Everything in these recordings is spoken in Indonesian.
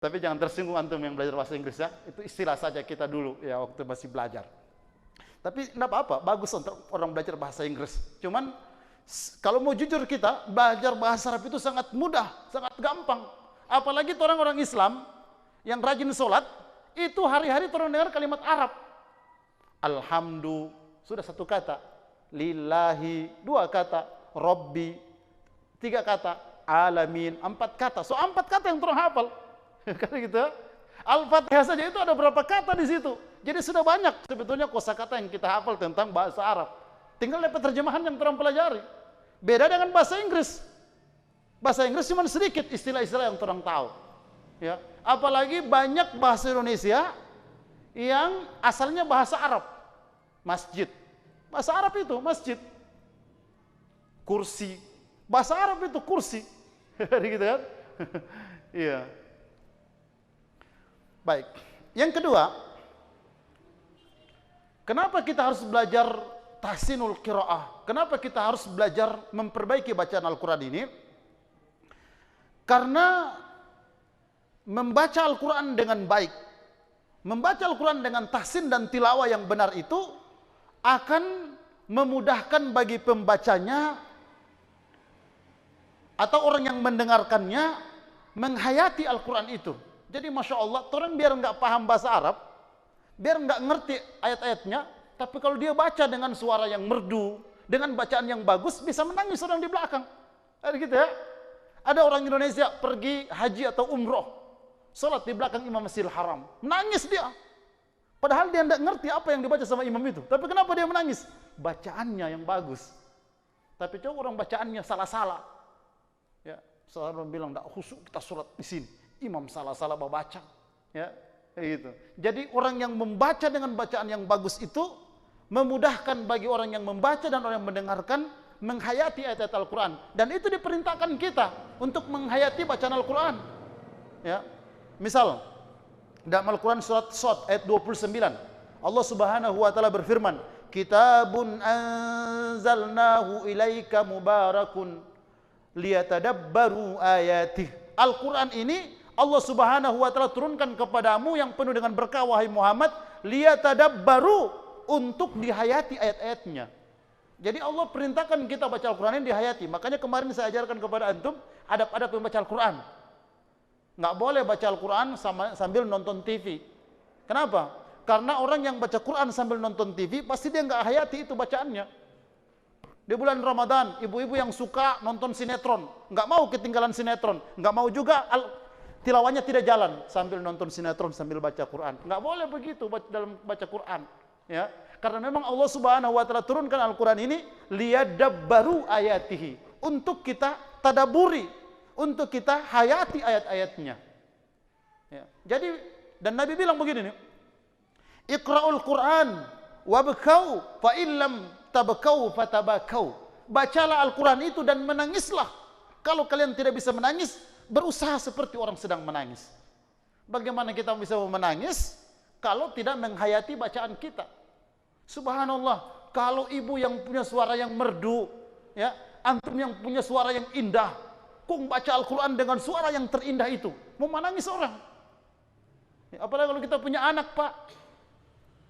Tapi jangan tersinggung antum yang belajar bahasa Inggris ya. Itu istilah saja kita dulu ya waktu masih belajar. Tapi enggak apa-apa, bagus untuk orang belajar bahasa Inggris. Cuman kalau mau jujur kita, belajar bahasa Arab itu sangat mudah, sangat gampang. Apalagi orang-orang Islam yang rajin sholat, itu hari-hari terus dengar kalimat Arab. Alhamdulillah, sudah satu kata. Lillahi, dua kata. Rabbi, tiga kata. Alamin, empat kata. So, empat kata yang terus hafal. Kan gitu. Al-Fatihah saja itu ada berapa kata di situ. Jadi sudah banyak sebetulnya kosakata yang kita hafal tentang bahasa Arab. Tinggal dapat terjemahan yang terang pelajari. Beda dengan bahasa Inggris. Bahasa Inggris cuma sedikit istilah-istilah yang terang tahu. Ya, apalagi banyak bahasa Indonesia yang asalnya bahasa Arab. Masjid. Bahasa Arab itu masjid. Kursi. Bahasa Arab itu kursi. Gitu kan? Iya. Baik. Yang kedua, kenapa kita harus belajar tahsinul qiraah? Kenapa kita harus belajar memperbaiki bacaan Al-Quran ini? Karena membaca Al-Quran dengan baik, membaca Al-Quran dengan tahsin dan tilawah yang benar itu akan memudahkan bagi pembacanya atau orang yang mendengarkannya menghayati Al-Quran itu. Jadi Masya Allah, orang biar nggak paham bahasa Arab, biar nggak ngerti ayat-ayatnya, tapi kalau dia baca dengan suara yang merdu, dengan bacaan yang bagus, bisa menangis orang di belakang. Ada gitu ya. Ada orang Indonesia pergi haji atau umroh, sholat di belakang Imam Masjidil Haram, menangis dia. Padahal dia tidak ngerti apa yang dibaca sama imam itu. Tapi kenapa dia menangis? Bacaannya yang bagus. Tapi coba orang bacaannya salah-salah. Ya, seorang bilang tidak khusyuk kita sholat di sini. Imam salah-salah membaca, ya, gitu. Jadi orang yang membaca dengan bacaan yang bagus itu memudahkan bagi orang yang membaca dan orang yang mendengarkan menghayati ayat-ayat Al-Quran. Dan itu diperintahkan kita untuk menghayati bacaan Al-Quran. Ya, misal dalam Al-Quran surat Shad ayat 29, Allah Subhanahu wa taala berfirman, "Kitabun anzalnahu ilaika mubarakun liyatadabbaru ayatih." Al-Quran ini Allah Subhanahu wa taala turunkan kepadamu yang penuh dengan berkah wahai Muhammad, liyatadabbaru, untuk dihayati ayat-ayatnya. Jadi Allah perintahkan kita baca Al-Quran ini dihayati. Makanya kemarin saya ajarkan kepada antum adab-adab membaca Al-Quran. Nggak boleh baca Al-Quran sambil nonton TV. Kenapa? Karena orang yang baca Quran sambil nonton TV pasti dia nggak hayati itu bacaannya. Di bulan Ramadan, ibu-ibu yang suka nonton sinetron, nggak mau ketinggalan sinetron, nggak mau juga tilawahnya tidak jalan sambil nonton sinetron sambil baca Quran. Nggak boleh begitu dalam baca Quran, ya. Karena memang Allah Subhanahu wa taala turunkan Al-Quran ini liyadabbaru ayatihi, untuk kita tadaburi, untuk kita hayati ayat-ayatnya. Ya. Jadi dan Nabi bilang begini nih, Iqra'ul Quran wabkau fa illam tabkau fatabakau. Bacalah Al-Quran itu dan menangislah. Kalau kalian tidak bisa menangis, berusaha seperti orang sedang menangis. Bagaimana kita bisa menangis kalau tidak menghayati bacaan kita? Subhanallah, kalau ibu yang punya suara yang merdu, ya, antum yang punya suara yang indah, kung baca Al-Quran dengan suara yang terindah itu, mau menangis orang. Ya, apalagi kalau kita punya anak, Pak,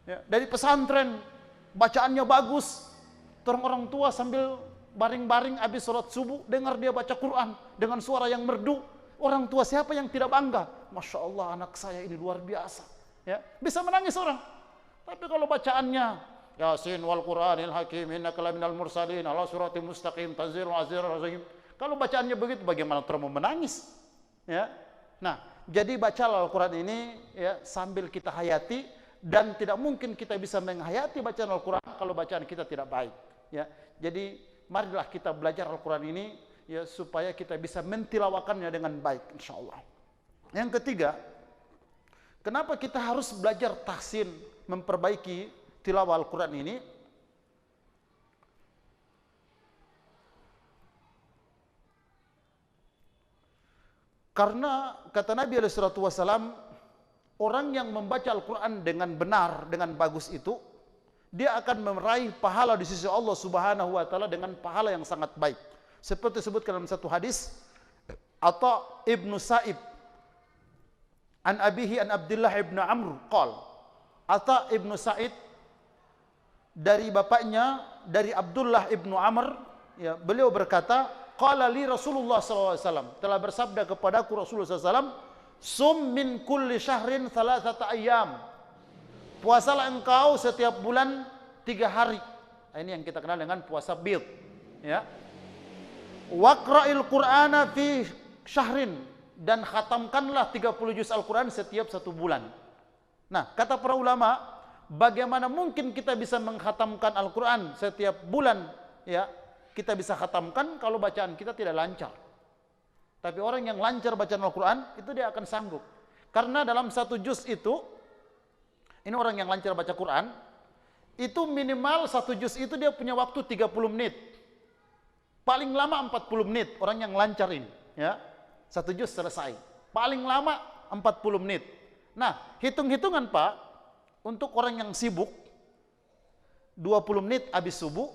ya, dari pesantren, bacaannya bagus, orang tua sambil baring-baring habis sholat subuh, dengar dia baca Quran dengan suara yang merdu. Orang tua siapa yang tidak bangga? Masya Allah, anak saya ini luar biasa. Ya, bisa menangis orang. Tapi kalau bacaannya Yasin wal Quranil Hakim innaka laminal mursalin ala siratim mustaqim tanzilul azizir rahim. Kalau bacaannya begitu, bagaimana orang mau menangis? Ya. Nah, jadi bacalah Al-Quran ini ya sambil kita hayati, dan tidak mungkin kita bisa menghayati bacaan Al-Quran kalau bacaan kita tidak baik. Ya, jadi marilah kita belajar Al-Quran ini ya supaya kita bisa mentilawakannya dengan baik, insyaallah. Yang ketiga, kenapa kita harus belajar tahsin, memperbaiki tilawah Al-Quran ini? Karena kata Nabi SAW, orang yang membaca Al-Quran dengan benar, dengan bagus itu, dia akan meraih pahala di sisi Allah Subhanahu wa taala dengan pahala yang sangat baik. Seperti disebutkan dalam satu hadis, Atha ibnu Sa'ib An abihi an Abdullah ibn Amr qol. Ata ibnu Sa'id dari bapaknya dari Abdullah ibnu Amr, ya, beliau berkata, qala li Rasulullah SAW, telah bersabda kepadaku Rasulullah SAW, sum min kulli syahrin thalathata ayyam, puasalah engkau setiap bulan 3 hari. Nah, ini yang kita kenal dengan puasa bid, ya. Waqra'il Qur'ana fi syahrin, dan khatamkanlah 30 juz Al-Quran setiap 1 bulan. Nah, kata para ulama, bagaimana mungkin kita bisa mengkhatamkan Al-Quran setiap bulan, ya? Kita bisa khatamkan kalau bacaan kita tidak lancar. Tapi orang yang lancar bacaan Al-Quran, itu dia akan sanggup. Karena dalam 1 juz itu, ini orang yang lancar baca Quran, itu minimal 1 juz itu dia punya waktu 30 menit. Paling lama 40 menit, orang yang lancar ini, ya. 1 juz selesai. Paling lama 40 menit. Nah, hitung-hitungan Pak, untuk orang yang sibuk, 20 menit habis subuh,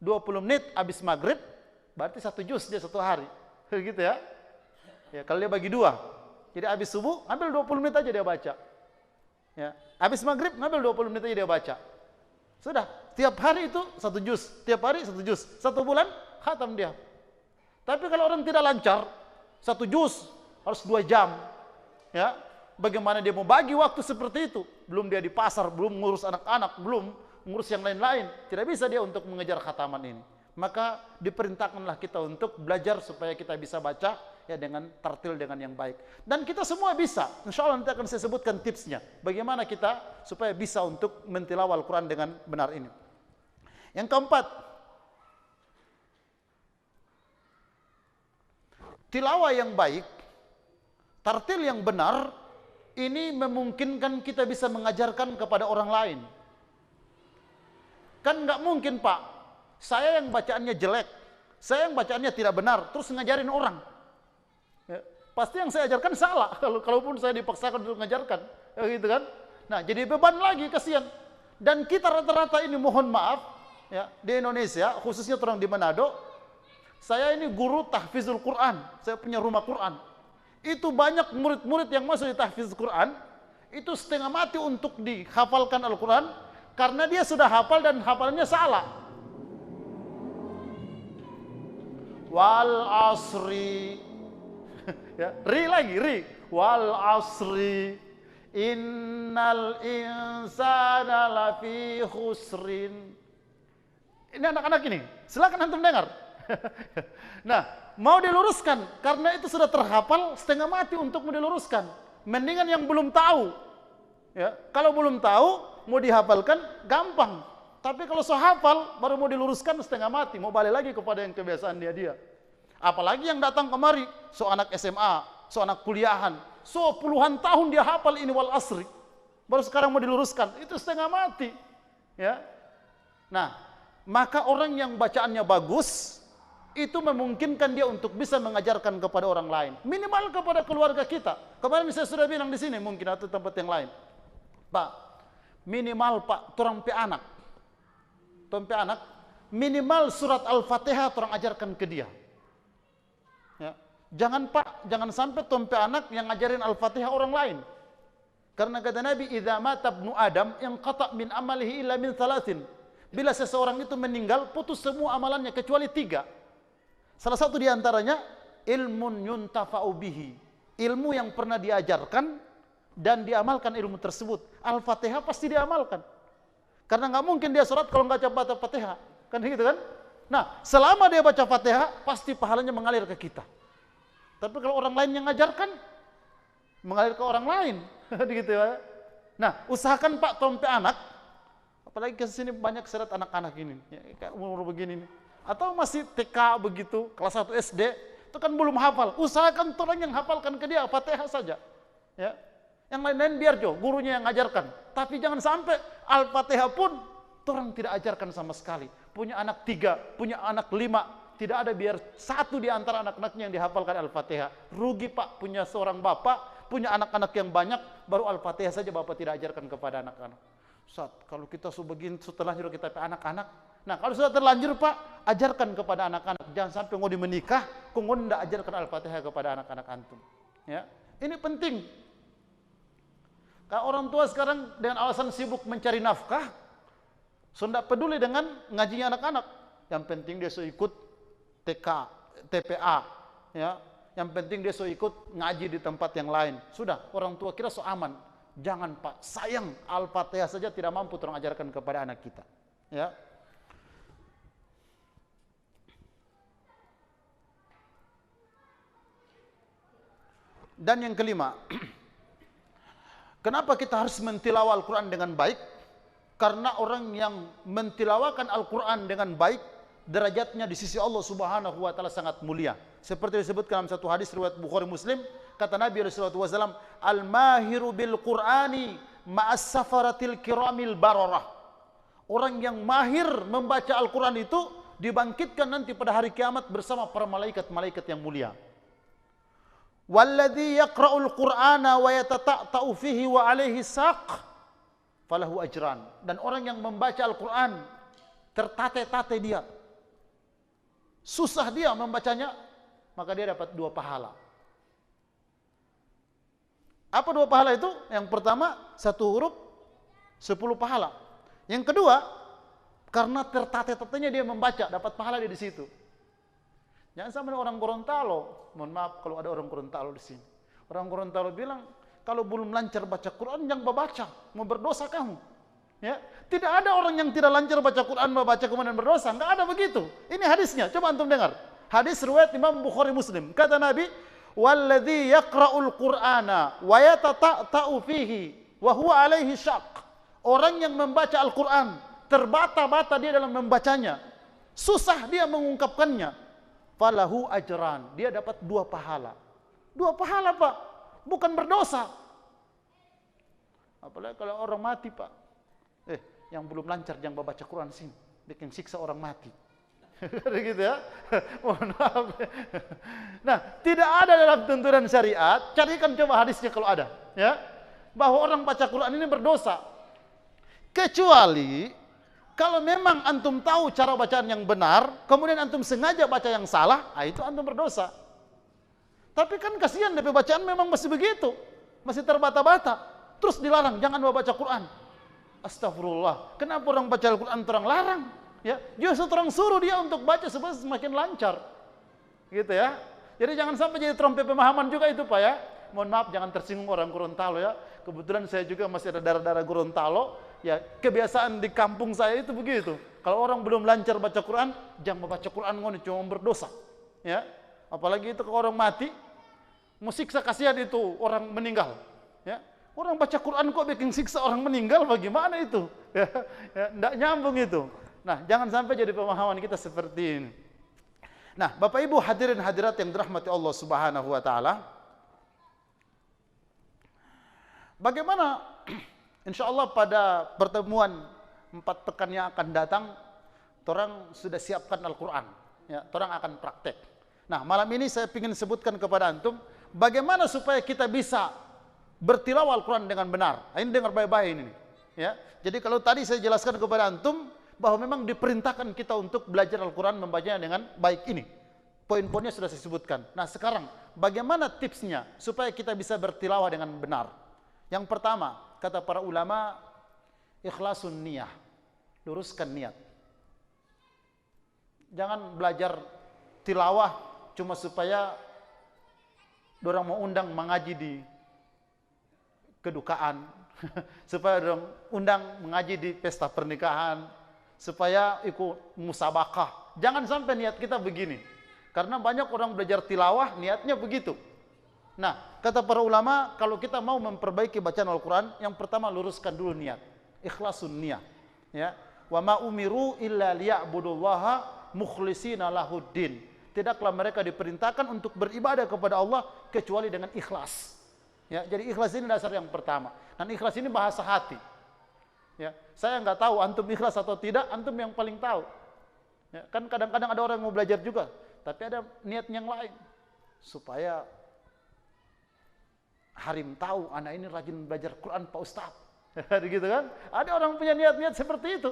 20 menit habis maghrib, berarti 1 juz dia 1 hari. Gitu ya. Ya, kalau dia bagi 2. Jadi habis subuh, ambil 20 menit aja dia baca. Ya, habis maghrib, ngambil 20 menit aja dia baca. Sudah, tiap hari itu 1 juz, tiap hari 1 juz. 1 bulan, khatam dia. Tapi kalau orang tidak lancar, 1 juz harus 2 jam. Ya, bagaimana dia mau bagi waktu seperti itu? Belum dia di pasar, belum ngurus anak-anak, belum ngurus yang lain-lain. Tidak bisa dia untuk mengejar khataman ini. Maka diperintahkanlah kita untuk belajar supaya kita bisa baca ya dengan tartil, dengan yang baik. Dan kita semua bisa. Insya Allah nanti akan saya sebutkan tipsnya. Bagaimana kita supaya bisa untuk mentilawah Al-Quran dengan benar ini. Yang keempat, tilawah yang baik, tartil yang benar, ini memungkinkan kita bisa mengajarkan kepada orang lain. Kan nggak mungkin Pak, saya yang bacaannya jelek, saya yang bacaannya tidak benar, terus ngajarin orang. Ya, pasti yang saya ajarkan salah, kalaupun saya dipaksakan untuk mengajarkan, ya gitu kan. Nah, jadi beban lagi, kasihan. Dan kita rata-rata ini mohon maaf, ya, di Indonesia, khususnya orang di Manado, saya ini guru tahfizul Quran, saya punya rumah Quran. Itu banyak murid-murid yang masuk di tahfiz Quran, itu setengah mati untuk dihafalkan Al-Quran, karena dia sudah hafal dan hafalannya salah. Wal asri, ya, ri lagi, ri. Wal asri, innal insana lafi khusrin. Ini anak-anak ini, silakan antum dengar. Nah, mau diluruskan karena itu sudah terhafal, setengah mati untuk mau diluruskan. Mendingan yang belum tahu. Ya, kalau belum tahu mau dihafalkan gampang. Tapi kalau so hafal baru mau diluruskan setengah mati, mau balik lagi kepada yang kebiasaan dia. Apalagi yang datang kemari, so anak SMA, so anak kuliahan, so puluhan tahun dia hafal ini wal asri. Baru sekarang mau diluruskan, itu setengah mati. Ya. Nah, maka orang yang bacaannya bagus itu memungkinkan dia untuk bisa mengajarkan kepada orang lain, minimal kepada keluarga kita. Kemarin saya sudah bilang di sini, mungkin atau tempat yang lain, Pak, minimal Pak, torang anak, minimal surat Al-Fatihah torang ajarkan ke dia. Ya. Jangan Pak, jangan sampai tompe anak yang ngajarin Al-Fatihah orang lain. Karena kata Nabi, idza mata ibnu Adam inqata min amalihi illa min thalathin. Bila seseorang itu meninggal, putus semua amalannya kecuali 3. Salah satu di antaranya ilmun yuntafa'u bihi, ilmu yang pernah diajarkan dan diamalkan ilmu tersebut. Al-Fatihah pasti diamalkan. Karena nggak mungkin dia sholat kalau nggak baca Fatihah, kan gitu kan? Nah, selama dia baca Fatihah, pasti pahalanya mengalir ke kita. Tapi kalau orang lain yang ngajarkan, mengalir ke orang lain, gitu ya. Nah, usahakan Pak tompe anak, apalagi ke sini banyak seret anak-anak ini, ya, kayak umur begini nih. Atau masih TK begitu, kelas 1 SD, itu kan belum hafal. Usahakan orang yang hafalkan ke dia Fatihah saja. Ya. Yang lain-lain biar gurunya yang ajarkan. Tapi jangan sampai Al-Fatihah pun orang tidak ajarkan sama sekali. Punya anak 3, punya anak 5, tidak ada biar satu di antara anak-anaknya yang dihafalkan Al-Fatihah. Rugi Pak, punya seorang bapak, punya anak-anak yang banyak, baru Al-Fatihah saja bapak tidak ajarkan kepada anak-anak. Ustaz, kalau kita begini setelah kita anak-anak. Nah, kalau sudah terlanjur Pak, ajarkan kepada anak-anak. Jangan sampai mau menikah, kau tidak ajarkan Al-Fatihah kepada anak-anak antum. Ya, ini penting. Kalau orang tua sekarang dengan alasan sibuk mencari nafkah, sudah peduli dengan ngajinya anak-anak. Yang penting dia so ikut TK, TPA, ya. Yang penting dia so ikut ngaji di tempat yang lain. Sudah, orang tua kira so aman. Jangan Pak, sayang Al-Fatihah saja tidak mampu tolong ajarkan kepada anak kita. Ya. Dan yang kelima, kenapa kita harus mentilawah Al-Quran dengan baik? Karena orang yang mentilawakan Al-Quran dengan baik, derajatnya di sisi Allah Subhanahu wa Ta'ala sangat mulia. Seperti disebutkan dalam satu hadis riwayat Bukhari Muslim, kata Nabi sallallahu alaihi wasallam, "Al-mahiru bil Qur'ani ma'as safaratil kiramil bararah." Orang yang mahir membaca Al-Quran itu dibangkitkan nanti pada hari kiamat bersama para malaikat-malaikat yang mulia. Walladzi yaqra'ul Qur'ana wa yatata'u fihi wa 'alaihi saq falahu ajran. Dan orang yang membaca Al-Quran tertate-tate dia, susah dia membacanya, maka dia dapat 2 pahala. Apa 2 pahala itu? Yang pertama, 1 huruf 10 pahala. Yang kedua, karena tertate-tatenya dia membaca, dapat pahala dia di situ. Jangan sampai orang Gorontalo, mohon maaf kalau ada orang Gorontalo di sini. Orang Gorontalo bilang, kalau belum lancar baca Quran, jangan baca, mau berdosa kamu. Ya, tidak ada orang yang tidak lancar baca Quran, membaca kemudian berdosa, enggak ada begitu. Ini hadisnya, coba antum dengar. Hadis riwayat Imam Bukhari Muslim. Kata Nabi, "Walladzi yaqra'ul Qur'ana wa yatata'u fihi wa huwa 'alaihi syaq." Orang yang membaca Al-Quran, terbata-bata dia dalam membacanya, susah dia mengungkapkannya, falahu ajran, dia dapat 2 pahala. 2 pahala Pak, bukan berdosa. Apalagi kalau orang mati Pak, yang belum lancar jangan baca Quran sini, bikin siksa orang mati. Gitu ya. Mohon maaf. Nah, tidak ada dalam tuntunan syariat, carikan coba hadisnya kalau ada, ya, bahwa orang baca Quran ini berdosa. Kecuali kalau memang antum tahu cara bacaan yang benar, kemudian antum sengaja baca yang salah, itu antum berdosa. Tapi kan kasihan DP bacaan memang masih begitu, masih terbata-bata, terus dilarang jangan baca Quran. Astagfirullah, kenapa orang baca Al-Quran terang larang? Ya, justru terang suruh dia untuk baca supaya semakin lancar, gitu ya. Jadi jangan sampai jadi trompet pemahaman juga itu Pak ya. Mohon maaf jangan tersinggung orang Gorontalo ya. Kebetulan saya juga masih ada darah-darah Gorontalo. Ya, kebiasaan di kampung saya itu begitu. Kalau orang belum lancar baca Quran, jangan baca Quran ngono cuma berdosa. Ya, apalagi itu kalau orang mati, mau siksa kasihan itu orang meninggal. Ya, orang baca Quran kok bikin siksa orang meninggal, bagaimana itu? Ya, enggak nyambung itu. Nah, jangan sampai jadi pemahaman kita seperti ini. Nah, Bapak Ibu hadirin hadirat yang dirahmati Allah Subhanahu wa Ta'ala, bagaimana insyaallah pada pertemuan 4 pekan yang akan datang, orang sudah siapkan Al-Quran, ya, orang akan praktek. Nah, malam ini saya ingin sebutkan kepada antum, bagaimana supaya kita bisa bertilawah Al-Quran dengan benar. Ini dengar baik-baik ini, ya. Jadi kalau tadi saya jelaskan kepada antum bahwa memang diperintahkan kita untuk belajar Al-Quran, membacanya dengan baik ini. Poin-poinnya sudah saya sebutkan. Nah, sekarang bagaimana tipsnya supaya kita bisa bertilawah dengan benar? Yang pertama, kata para ulama, ikhlasun niyah, luruskan niat. Jangan belajar tilawah cuma supaya dorang mau undang mengaji di kedukaan, supaya dorang undang mengaji di pesta pernikahan, supaya ikut musabakah. Jangan sampai niat kita begini, karena banyak orang belajar tilawah niatnya begitu. Nah, kata para ulama, kalau kita mau memperbaiki bacaan Al-Quran, yang pertama luruskan dulu niat, ikhlasun niyah. Ya, wa ma umiru illa liya'budullaha mukhlishina lahuddin. Tidaklah mereka diperintahkan untuk beribadah kepada Allah kecuali dengan ikhlas. Ya, jadi ikhlas ini dasar yang pertama. Dan ikhlas ini bahasa hati. Ya, saya nggak tahu antum ikhlas atau tidak, antum yang paling tahu. Ya, kan kadang-kadang ada orang yang mau belajar juga, tapi ada niat yang lain supaya Harim tahu anak ini rajin belajar Quran Pak Ustaz. Gitu kan? Ada orang punya niat-niat seperti itu,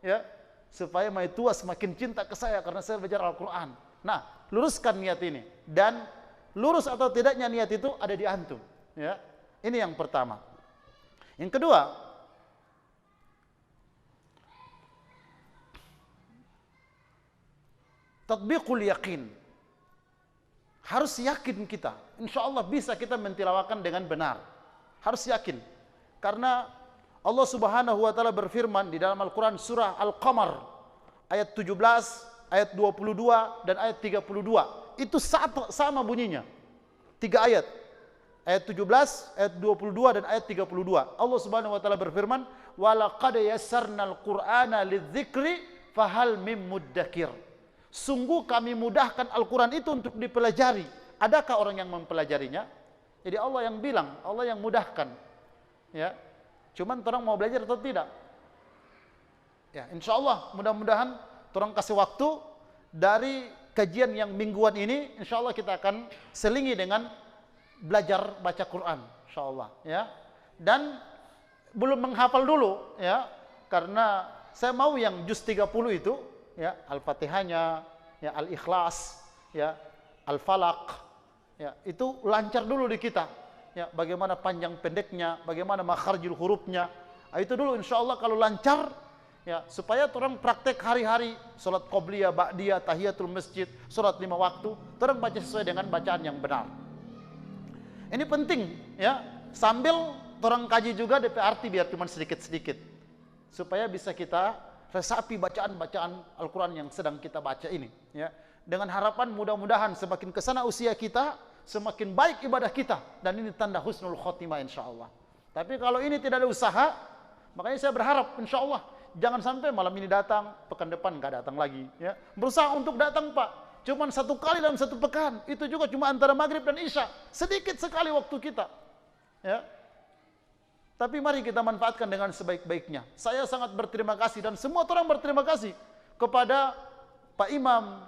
ya, supaya mai tua semakin cinta ke saya karena saya belajar Al-Quran. Nah, luruskan niat ini, dan lurus atau tidaknya niat itu ada di antum. Ya, ini yang pertama. Yang kedua, tatbiqul yakin. Harus yakin kita, insya Allah bisa kita mentilawakan dengan benar. Harus yakin, karena Allah Subhanahu wa taala berfirman di dalam Al-Qur'an surah Al-Qamar ayat 17, ayat 22 dan ayat 32. Itu sama bunyinya. 3 ayat. Ayat 17, ayat 22 dan ayat 32. Allah Subhanahu wa taala berfirman, "Wa laqad yassarnal Qur'ana lidzikri fahal mim muddakir." Sungguh kami mudahkan Al-Qur'an itu untuk dipelajari. Adakah orang yang mempelajarinya? Jadi Allah yang bilang, Allah yang mudahkan. Ya. Cuman orang mau belajar atau tidak? Ya, insyaallah mudah-mudahan orang kasih waktu dari kajian yang mingguan ini, insyaallah kita akan selingi dengan belajar baca Quran, insyaallah, ya. Dan belum menghafal dulu, ya, karena saya mau yang juz 30 itu, ya, Al-Fatihahnya, ya, Al-Ikhlas, ya, Al-Falaq, ya, itu lancar dulu di kita. Ya, bagaimana panjang pendeknya, bagaimana makharijul hurufnya. Nah, itu dulu insyaallah kalau lancar, ya, supaya orang praktek hari-hari salat qobliyah, ba'diyah, tahiyatul masjid, salat 5 waktu, orang baca sesuai dengan bacaan yang benar. Ini penting, ya, sambil orang kaji juga DP arti biar cuma sedikit-sedikit, supaya bisa kita resapi bacaan-bacaan Al-Quran yang sedang kita baca ini, ya, dengan harapan mudah-mudahan semakin kesana usia kita, semakin baik ibadah kita, dan ini tanda husnul khotimah insyaallah. Tapi kalau ini tidak ada usaha, makanya saya berharap insyaallah jangan sampai malam ini datang, pekan depan nggak datang lagi, ya. Berusaha untuk datang, Pak. Cuman 1 kali dalam 1 pekan, itu juga cuma antara maghrib dan isya, sedikit sekali waktu kita, ya. Tapi mari kita manfaatkan dengan sebaik-baiknya. Saya sangat berterima kasih dan semua orang berterima kasih kepada Pak Imam,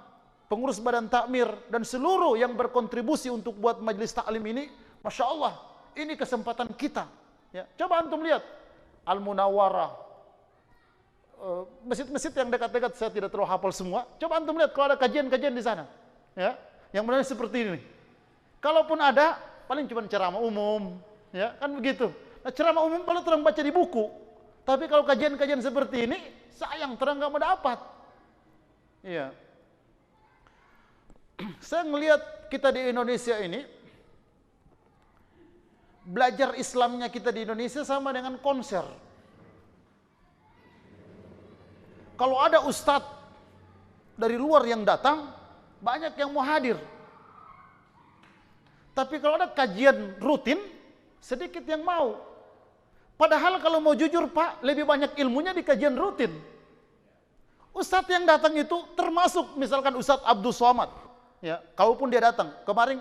pengurus Badan Takmir, dan seluruh yang berkontribusi untuk buat majelis taklim ini. Masya Allah, ini kesempatan kita, ya. Coba antum lihat Al-Munawwarah, masjid-masjid yang dekat-dekat saya tidak terlalu hafal semua. Coba antum lihat kalau ada kajian-kajian di sana, ya, yang benar seperti ini. Kalaupun ada, paling cuma ceramah umum, ya, kan begitu. Nah, ceramah umum kalau terang baca di buku, tapi kalau kajian-kajian seperti ini, sayang terang nggak mau dapat. Iya. Saya melihat kita di Indonesia ini, belajar Islamnya kita di Indonesia sama dengan konser. Kalau ada ustadz dari luar yang datang, banyak yang mau hadir. Tapi kalau ada kajian rutin, sedikit yang mau. Padahal kalau mau jujur Pak, lebih banyak ilmunya di kajian rutin. Ustadz yang datang itu termasuk misalkan Ustadz Abdul Somad. Ya, kalaupun dia datang, kemarin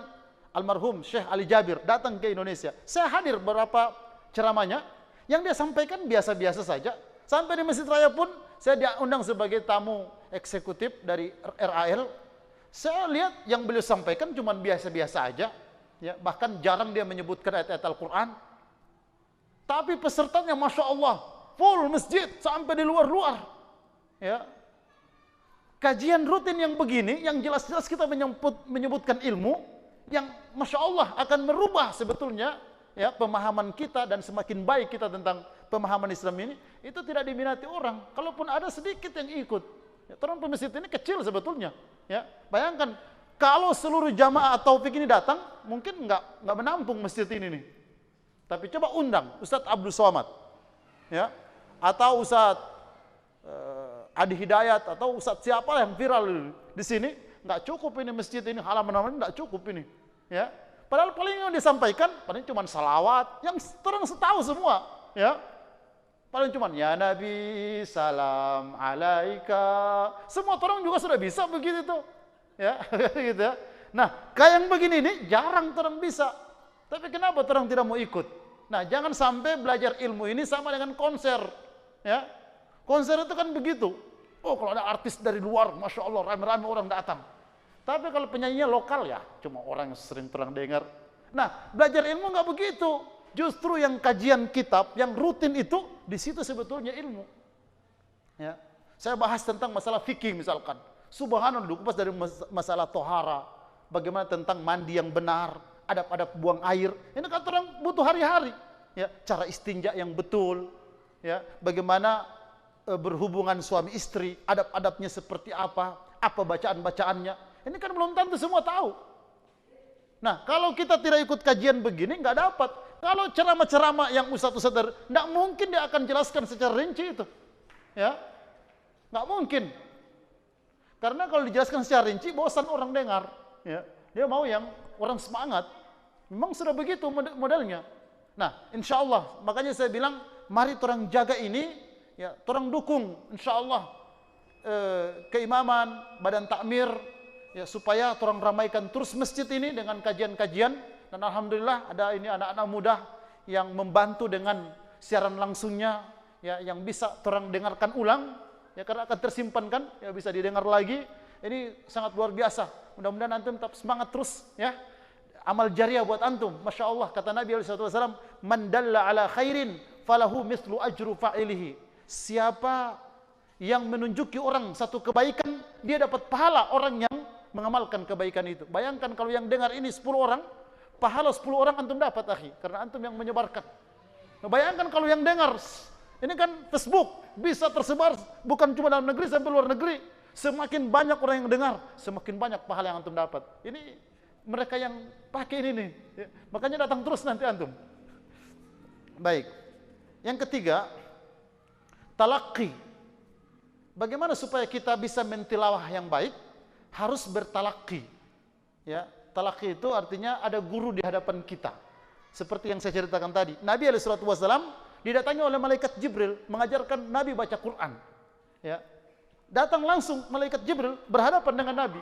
almarhum Syekh Ali Jabir datang ke Indonesia. Saya hadir beberapa ceramahnya, yang dia sampaikan biasa-biasa saja. Sampai di Masjid Raya pun saya diundang sebagai tamu eksekutif dari RAL. Saya lihat yang beliau sampaikan cuma biasa-biasa aja. Ya, bahkan jarang dia menyebutkan ayat-ayat Al-Quran. Tapi pesertanya Masya Allah, full masjid sampai di luar-luar. Ya. Kajian rutin yang begini, yang jelas-jelas kita menyebutkan ilmu, yang Masya Allah akan merubah sebetulnya, ya, pemahaman kita, dan semakin baik kita tentang pemahaman Islam ini, itu tidak diminati orang. Kalaupun ada sedikit yang ikut. Ya, orang masjid ini kecil sebetulnya. Ya. Bayangkan, kalau seluruh jamaah Taufik ini datang, mungkin nggak menampung masjid ini nih. Tapi coba undang Ustadz Abdul Somad, ya, atau Ustadz Adi Hidayat, atau Ustadz siapa yang viral di sini, nggak cukup ini masjid ini, halaman-halaman nggak cukup ini, ya. Padahal paling yang disampaikan paling cuma salawat, yang terang setahu semua, ya. Paling cuma ya Nabi salam alaika, semua orang juga sudah bisa begitu tuh, ya, gitu ya. Nah, kayak yang begini ini jarang orang bisa. Tapi kenapa orang tidak mau ikut? Nah, jangan sampai belajar ilmu ini sama dengan konser, ya. Konser itu kan begitu. Oh, kalau ada artis dari luar, Masya Allah, rame-rame orang datang. Tapi kalau penyanyinya lokal, ya cuma orang yang sering terang dengar. Nah, belajar ilmu nggak begitu. Justru yang kajian kitab, yang rutin itu, di situ sebetulnya ilmu. Ya. Saya bahas tentang masalah fikih misalkan. Subhanallah, kupas dari masalah tohara. Bagaimana tentang mandi yang benar, adab-adab buang air. Ini kan orang butuh hari-hari. ya, cara istinja yang betul, ya, bagaimana berhubungan suami istri, adab-adabnya seperti apa bacaan-bacaannya. Ini kan belum tentu semua tahu. Nah, kalau kita tidak ikut kajian begini, nggak dapat. Kalau ceramah-ceramah yang ustadz-ustadz, nggak mungkin dia akan jelaskan secara rinci itu. Ya, nggak mungkin. Karena kalau dijelaskan secara rinci, bosan orang dengar. Ya, dia mau yang orang semangat. Memang sudah begitu modelnya. Nah, insya Allah, makanya saya bilang, mari orang jaga ini, ya, orang dukung, insya Allah, keimaman, badan takmir, ya, supaya orang ramaikan terus masjid ini dengan kajian-kajian. Dan alhamdulillah ada ini anak-anak muda yang membantu dengan siaran langsungnya, ya, yang bisa orang dengarkan ulang, ya, karena akan tersimpan kan, ya, bisa didengar lagi. Ini sangat luar biasa. Mudah-mudahan antum tetap semangat terus, ya. Amal jariah buat antum. Masya Allah, kata Nabi SAW, man dalla ala khairin falahu mislu ajru fa'ilihi. Siapa yang menunjuki orang satu kebaikan, dia dapat pahala orang yang mengamalkan kebaikan itu. Bayangkan kalau yang dengar ini 10 orang, pahala 10 orang antum dapat, akhi, karena antum yang menyebarkan. Nah, bayangkan kalau yang dengar, ini kan Facebook bisa tersebar bukan cuma dalam negeri sampai luar negeri. Semakin banyak orang yang dengar, semakin banyak pahala yang antum dapat. Ini mereka yang pakai ini nih, ya. Makanya datang terus nanti antum. Baik. Yang ketiga, talaqi. Bagaimana supaya kita bisa mentilawah yang baik? Harus bertalaqi. Ya, talaqi itu artinya ada guru di hadapan kita. Seperti yang saya ceritakan tadi. Nabi SAW didatangi oleh malaikat Jibril mengajarkan Nabi baca Quran. Ya. Datang langsung malaikat Jibril berhadapan dengan Nabi,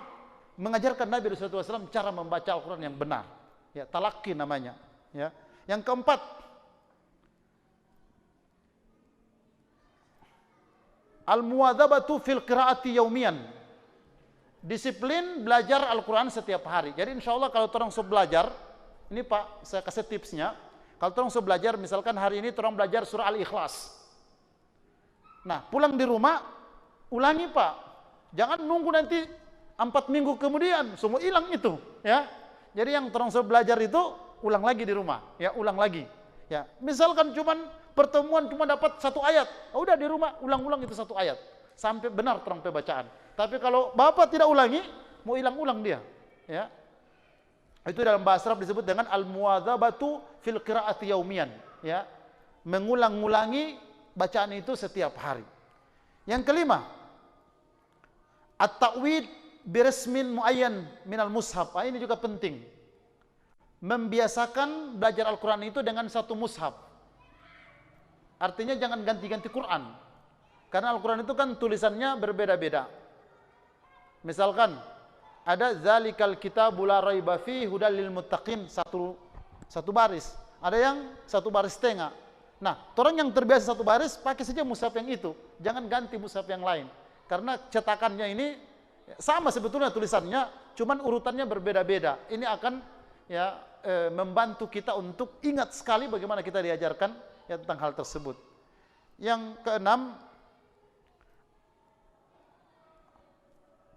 mengajarkan Nabi SAW cara membaca Al-Quran yang benar. Ya, talaqi namanya. Ya. Yang keempat, al-muwadzabatu fil qiraati yaumiyan. Disiplin belajar Al-Quran setiap hari. Jadi insya Allah kalau orang sudah belajar, ini Pak, saya kasih tipsnya. Kalau orang sudah belajar, misalkan hari ini orang belajar surah Al-Ikhlas. Nah, pulang di rumah, ulangi Pak. Jangan nunggu nanti 4 minggu kemudian, semua hilang itu. Ya. Jadi yang orang sudah belajar itu, ulang lagi di rumah. Ya, ulang lagi. Ya. Misalkan pertemuan cuma dapat 1 ayat, udah di rumah ulang-ulang itu 1 ayat. Sampai benar orang pembacaan. Tapi kalau Bapak tidak ulangi, mau hilang-ulang dia. Ya. Itu dalam bahasa Arab disebut dengan al-muwadzabatu fil qiraati yaumiyan, ya. Mengulang-ulangi bacaan itu setiap hari. Yang kelima, at-ta'wid biresmin muayyan minal mushaf. Ini juga penting. Membiasakan belajar Al-Qur'an itu dengan satu mushaf. Artinya jangan ganti-ganti Quran. Karena Al-Qur'an itu kan tulisannya berbeda-beda. Misalkan ada zalikal kitabul la raiba fihi hudal lil muttaqin, satu baris. Ada yang 1 baris setengah. Nah, orang yang terbiasa 1 baris pakai saja mushaf yang itu. Jangan ganti mushaf yang lain. Karena cetakannya ini sama sebetulnya tulisannya, cuman urutannya berbeda-beda. Ini akan ya membantu kita untuk ingat sekali bagaimana kita diajarkan ya tentang hal tersebut. Yang keenam,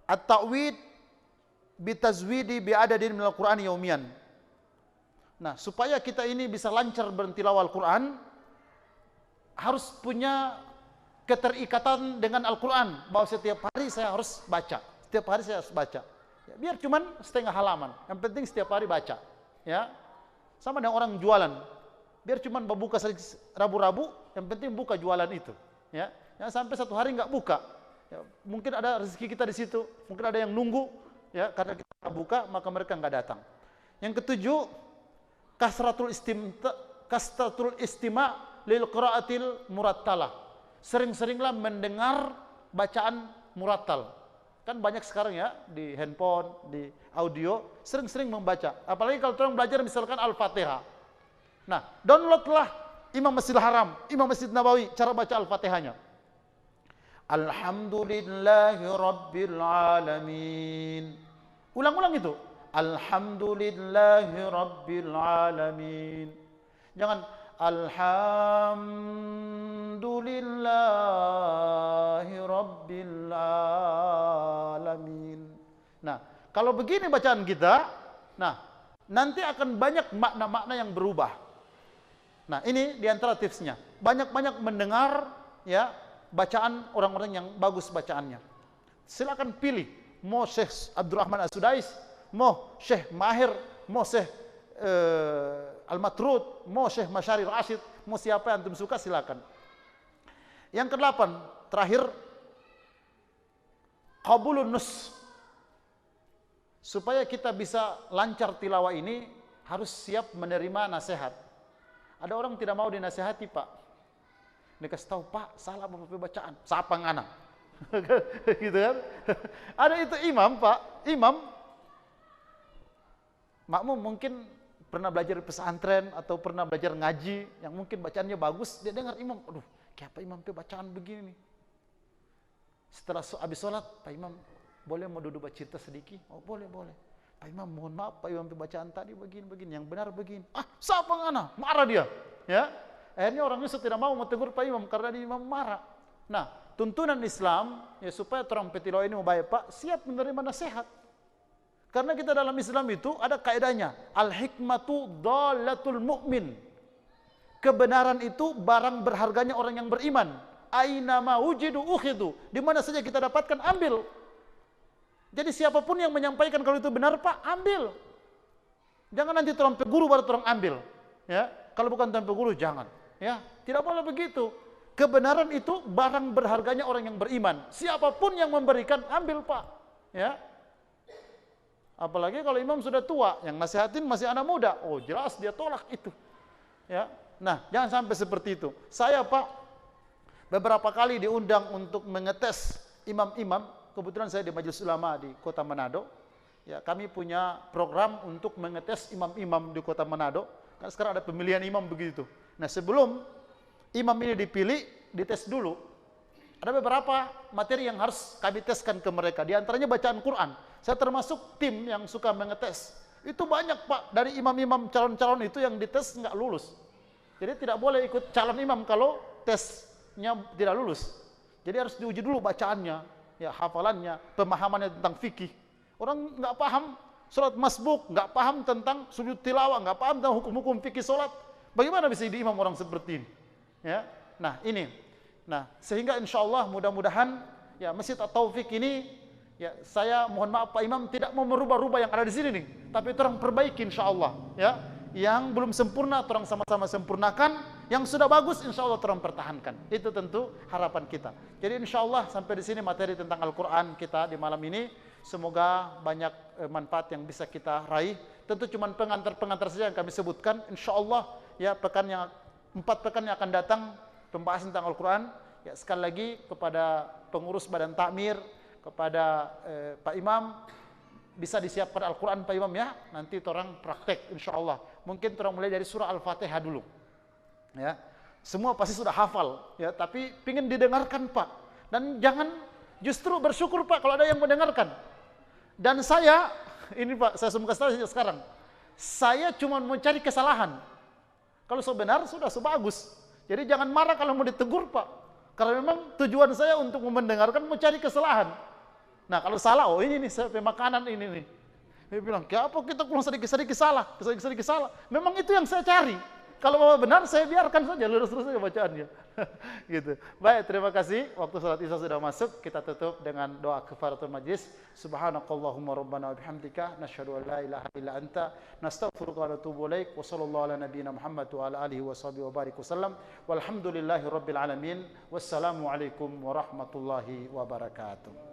at-ta'wid bitazwidi bi'adadin minal Qur'an yaumiyan. Nah, supaya kita ini bisa lancar bertilawah Al-Qur'an, harus punya keterikatan dengan Al-Qur'an, bahwa setiap hari saya harus baca. Setiap hari saya harus baca. Ya, biar cuman setengah halaman, yang penting setiap hari baca. Ya. Sama dengan orang jualan. Biar cuman buka rabu-rabu, yang penting buka jualan itu. Ya. Jangan sampai 1 hari nggak buka. Ya, mungkin ada rezeki kita di situ, mungkin ada yang nunggu, ya, karena kita nggak buka maka mereka nggak datang. Yang ketujuh, kasratul istima lil qiraatil murattalah. Sering-seringlah mendengar bacaan murattal. Kan banyak sekarang ya di handphone, di audio, sering-sering membaca. Apalagi kalau orang belajar misalkan Al-Fatihah. Nah, downloadlah Imam Masjidil Haram, Imam Masjid Nabawi, cara baca Al-Fatihahnya. Alhamdulillahi Rabbil Alamin. Ulang-ulang itu. Alhamdulillahi Rabbil Alamin. Jangan Alhamdulillahi Rabbil Alamin. Nah, kalau begini bacaan kita, nah, nanti akan banyak makna-makna yang berubah. Nah, ini diantara tipsnya. Banyak-banyak mendengar ya bacaan orang-orang yang bagus bacaannya. Silakan pilih. Mau Syekh Abdurrahman As-Sudais, mau Syekh Mahir, mau Syekh Al-Matrud, mau Syekh Masyari Rashid, mau siapa yang antum suka silakan. Yang ke-8, terakhir, qabulun nus. Supaya kita bisa lancar tilawah ini, harus siap menerima nasihat. Ada orang tidak mau dinasihati, Pak. Dikasih tahu, Pak, salah Bapak bacaan. Siapa ngana? Gitu kan? Ada itu imam, Pak. Imam makmum mungkin pernah belajar di pesantren atau pernah belajar ngaji yang mungkin bacaannya bagus, dia dengar imam, aduh, kayak apa imam bacaan begini nih. Setelah habis sholat, Pak Imam, boleh mau duduk bercerita sedikit? Oh, boleh. Pak Imam, mohon maaf, Pak Imam bacaan tadi begini, yang benar begini. Ah, siapa ngana? Marah dia. Ya, akhirnya orangnya tidak mau tegur Pak Imam karena dia imam marah. Nah, tuntunan Islam ya supaya orang petilau ini mau baik, Pak, siap menerima nasihat. Karena kita dalam Islam itu ada kaidahnya, al-hikmatu dhalatul mu'min. Kebenaran itu barang berharganya orang yang beriman. Aina ma wujidu ukhidu. Di mana saja kita dapatkan, ambil. Jadi siapapun yang menyampaikan kalau itu benar, Pak, ambil. Jangan nanti orang guru baru orang ambil. Ya, kalau bukan tanpa guru jangan. Ya, tidak boleh begitu. Kebenaran itu barang berharganya orang yang beriman. Siapapun yang memberikan, ambil, Pak. Ya. Apalagi kalau imam sudah tua, yang nasihatin masih anak muda. Oh, jelas dia tolak itu. Ya. Nah, jangan sampai seperti itu. Saya, Pak, beberapa kali diundang untuk mengetes imam-imam. Kebetulan saya di Majelis Ulama di Kota Manado. Ya, kami punya program untuk mengetes imam-imam di Kota Manado. Kan sekarang ada pemilihan imam begitu. Nah, sebelum imam ini dipilih, dites dulu. Ada beberapa materi yang harus kami teskan ke mereka. Di antaranya bacaan Quran. Saya termasuk tim yang suka mengetes. Itu banyak, Pak, dari imam-imam calon-calon itu yang dites nggak lulus. Jadi tidak boleh ikut calon imam kalau tesnya tidak lulus. Jadi harus diuji dulu bacaannya, ya hafalannya, pemahamannya tentang fikih. Orang nggak paham sholat masbuk, nggak paham tentang sujud tilawah, nggak paham tentang hukum-hukum fikih sholat. Bagaimana bisa jadi imam orang seperti ini? Ya, nah ini. Nah, sehingga insya Allah mudah-mudahan ya Masjid At-Taufik ini, ya saya mohon maaf Pak Imam tidak mau merubah-rubah yang ada di sini nih, tapi itu orang perbaiki insya Allah. Ya, yang belum sempurna orang sama-sama sempurnakan, yang sudah bagus insya Allah orang pertahankan. Itu tentu harapan kita. Jadi insya Allah sampai di sini materi tentang Al-Quran kita di malam ini. Semoga banyak manfaat yang bisa kita raih. Tentu cuma pengantar-pengantar saja yang kami sebutkan. Insya Allah ya 4 pekan yang akan datang pembahasan tentang Al-Quran. Ya sekali lagi kepada pengurus Badan Takmir, kepada Pak Imam, bisa disiapkan Al-Quran Pak Imam ya. Nanti orang praktek insya Allah. Mungkin orang mulai dari surah Al-Fatihah dulu. Ya, semua pasti sudah hafal. Ya, tapi pingin didengarkan Pak. Dan jangan justru bersyukur Pak kalau ada yang mendengarkan. Dan saya, ini Pak, saya sumpah sekarang, saya cuma mencari kesalahan. Kalau benar sudah sebagus. Jadi jangan marah kalau mau ditegur Pak. Karena memang tujuan saya untuk mendengarkan mencari kesalahan. Nah kalau salah, oh ini nih saya pemakanan ini nih. Dia bilang, kayak apa kita kurang sedikit-sedikit salah, sedikit-sedikit salah. Memang itu yang saya cari. Kalau benar saya biarkan saja, lurus-lurus saja bacaannya. Gitu. Baik, terima kasih. Waktu salat Isya sudah masuk, kita tutup dengan doa kafaratul majlis. Subhanakallahumma rabbana wa bihamdika nasyhadu an la ilaha illa anta nastaghfiruka wa natubu ilaik. Wa sallallahu ala nabiyyina Muhammad wa ala alihi wa sahbihi wa barik wasallam. Walhamdulillahi rabbil alamin. Wassalamu alaikum warahmatullahi wabarakatuh.